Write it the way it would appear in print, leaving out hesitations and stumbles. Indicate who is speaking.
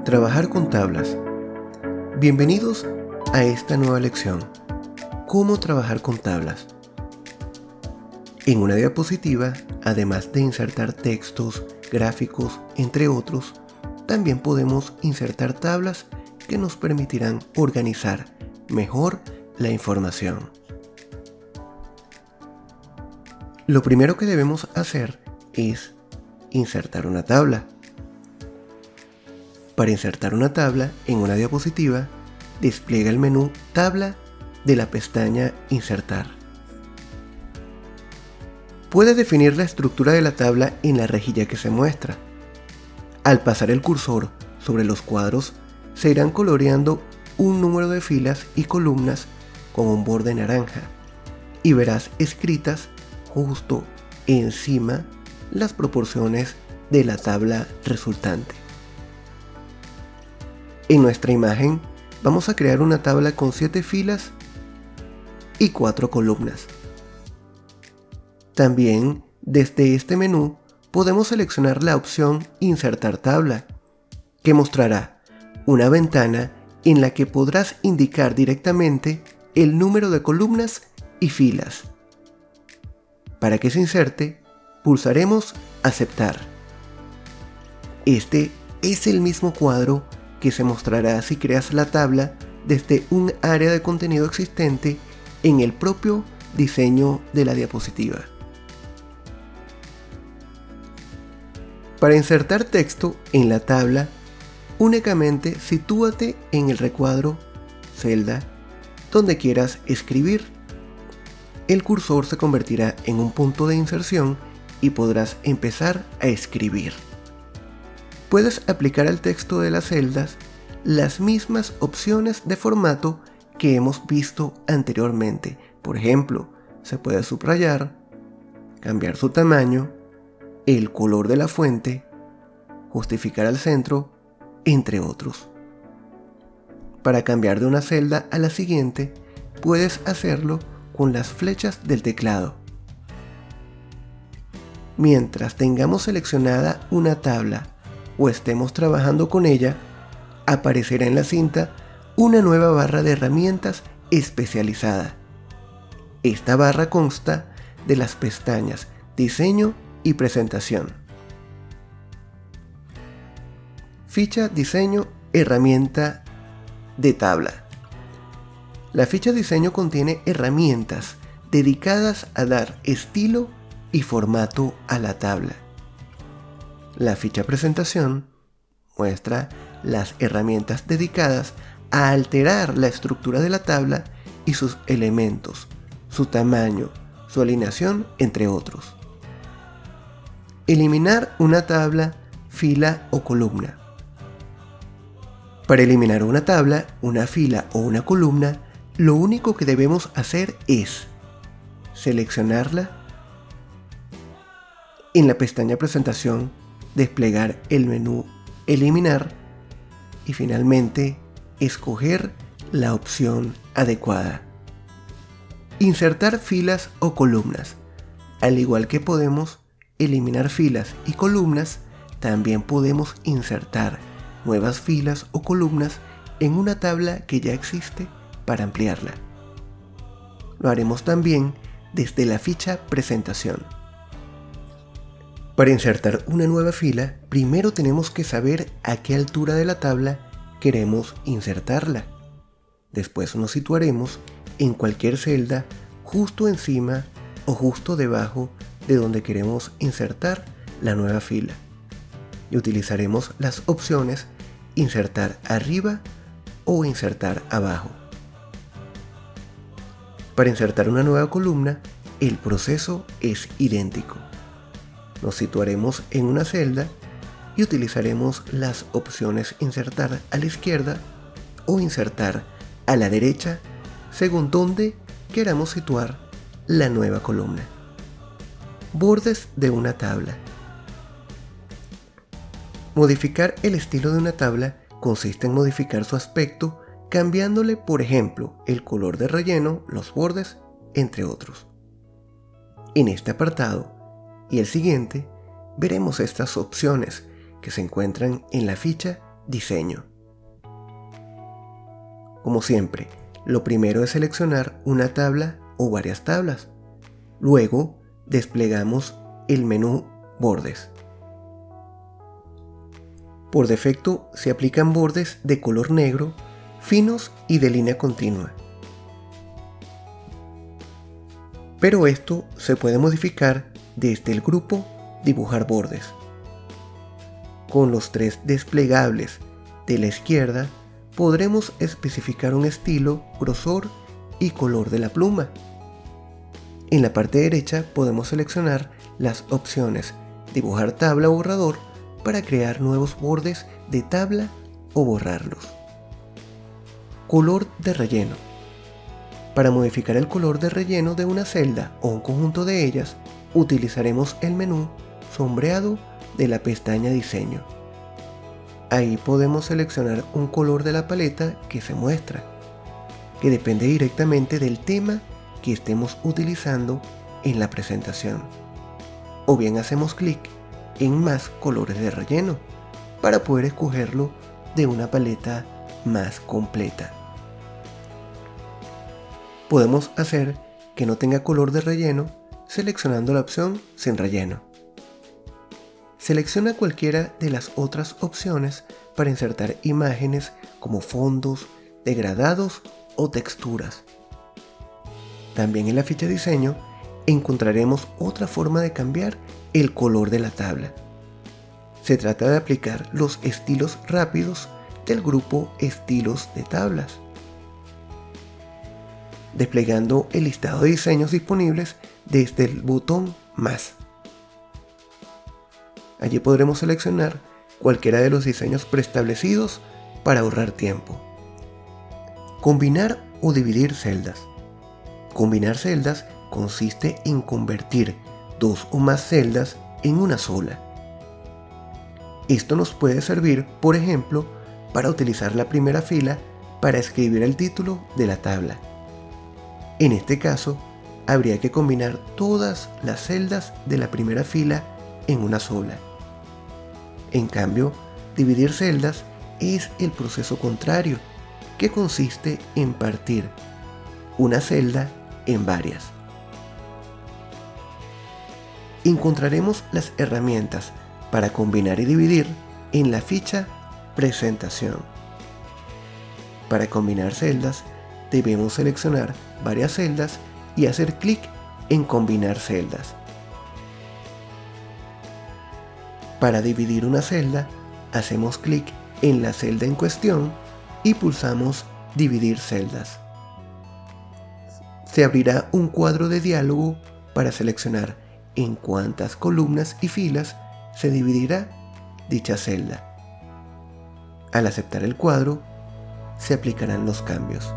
Speaker 1: Trabajar con tablas. Bienvenidos a esta nueva lección. ¿Cómo trabajar con tablas? En una diapositiva, además de insertar textos, gráficos, entre otros, también podemos insertar tablas que nos permitirán organizar mejor la información. Lo primero que debemos hacer es insertar una tabla. Para insertar una tabla en una diapositiva, despliega el menú Tabla de la pestaña Insertar. Puede definir la estructura de la tabla en la rejilla que se muestra. Al pasar el cursor sobre los cuadros, se irán coloreando un número de filas y columnas con un borde naranja y verás escritas justo encima las proporciones de la tabla resultante. En nuestra imagen vamos a crear una tabla con 7 filas y 4 columnas. También desde este menú podemos seleccionar la opción Insertar tabla, que mostrará una ventana en la que podrás indicar directamente el número de columnas y filas. Para que se inserte, pulsaremos Aceptar. Este es el mismo cuadro que se mostrará si creas la tabla desde un área de contenido existente en el propio diseño de la diapositiva. Para insertar texto en la tabla, únicamente sitúate en el recuadro celda donde quieras escribir. El cursor se convertirá en un punto de inserción y podrás empezar a escribir. Puedes aplicar al texto de las celdas las mismas opciones de formato que hemos visto anteriormente. Por ejemplo, se puede subrayar, cambiar su tamaño, el color de la fuente, justificar al centro, entre otros. Para cambiar de una celda a la siguiente, puedes hacerlo con las flechas del teclado. Mientras tengamos seleccionada una tabla o estemos trabajando con ella, aparecerá en la cinta una nueva barra de herramientas especializada. Esta barra consta de las pestañas Diseño y Presentación. Ficha Diseño, herramienta de tabla. La ficha Diseño contiene herramientas dedicadas a dar estilo y formato a la tabla. La ficha Presentación muestra las herramientas dedicadas a alterar la estructura de la tabla y sus elementos, su tamaño, su alineación, entre otros. Eliminar una tabla, fila o columna. Para eliminar una tabla, una fila o una columna, lo único que debemos hacer es seleccionarla. En la pestaña Presentación, desplegar el menú Eliminar y finalmente escoger la opción adecuada. Insertar filas o columnas. Al igual que podemos eliminar filas y columnas, también podemos insertar nuevas filas o columnas en una tabla que ya existe para ampliarla. Lo haremos también desde la ficha Presentación. Para insertar una nueva fila, primero tenemos que saber a qué altura de la tabla queremos insertarla. Después nos situaremos en cualquier celda justo encima o justo debajo de donde queremos insertar la nueva fila. Y utilizaremos las opciones Insertar arriba o Insertar abajo. Para insertar una nueva columna, el proceso es idéntico. Nos situaremos en una celda y utilizaremos las opciones Insertar a la izquierda o Insertar a la derecha, según donde queramos situar la nueva columna. Bordes de una tabla. Modificar el estilo de una tabla consiste en modificar su aspecto cambiándole, por ejemplo, el color de relleno, los bordes, entre otros. En este apartado y el siguiente, veremos estas opciones que se encuentran en la ficha Diseño. Como siempre, lo primero es seleccionar una tabla o varias tablas. Luego, desplegamos el menú Bordes. Por defecto se aplican bordes de color negro, finos y de línea continua. Pero esto se puede modificar desde el grupo Dibujar bordes. Con los 3 desplegables de la izquierda podremos especificar un estilo, grosor y color de la pluma. En la parte derecha podemos seleccionar las opciones Dibujar tabla o borrador para crear nuevos bordes de tabla o borrarlos. Color de relleno. Para modificar el color de relleno de una celda o un conjunto de ellas, utilizaremos el menú Sombreado de la pestaña Diseño. Ahí podemos seleccionar un color de la paleta que se muestra, que depende directamente del tema que estemos utilizando en la presentación. O bien hacemos clic en Más colores de relleno para poder escogerlo de una paleta más completa. Podemos hacer que no tenga color de relleno seleccionando la opción Sin relleno. Selecciona cualquiera de las otras opciones para insertar imágenes como fondos, degradados o texturas. También en la ficha Diseño encontraremos otra forma de cambiar el color de la tabla. Se trata de aplicar los estilos rápidos del grupo Estilos de tablas, desplegando el listado de diseños disponibles desde el botón Más. Allí podremos seleccionar cualquiera de los diseños preestablecidos para ahorrar tiempo. Combinar o dividir celdas. Combinar celdas consiste en convertir 2 o más celdas en una sola. Esto nos puede servir, por ejemplo, para utilizar la primera fila para escribir el título de la tabla. En este caso, habría que combinar todas las celdas de la primera fila en una sola. En cambio, dividir celdas es el proceso contrario, que consiste en partir una celda en varias. Encontraremos las herramientas para combinar y dividir en la ficha Presentación. Para combinar celdas, debemos seleccionar varias celdas y hacer clic en Combinar celdas. Para dividir una celda, hacemos clic en la celda en cuestión y pulsamos Dividir celdas. Se abrirá un cuadro de diálogo para seleccionar en cuántas columnas y filas se dividirá dicha celda. Al aceptar el cuadro, se aplicarán los cambios.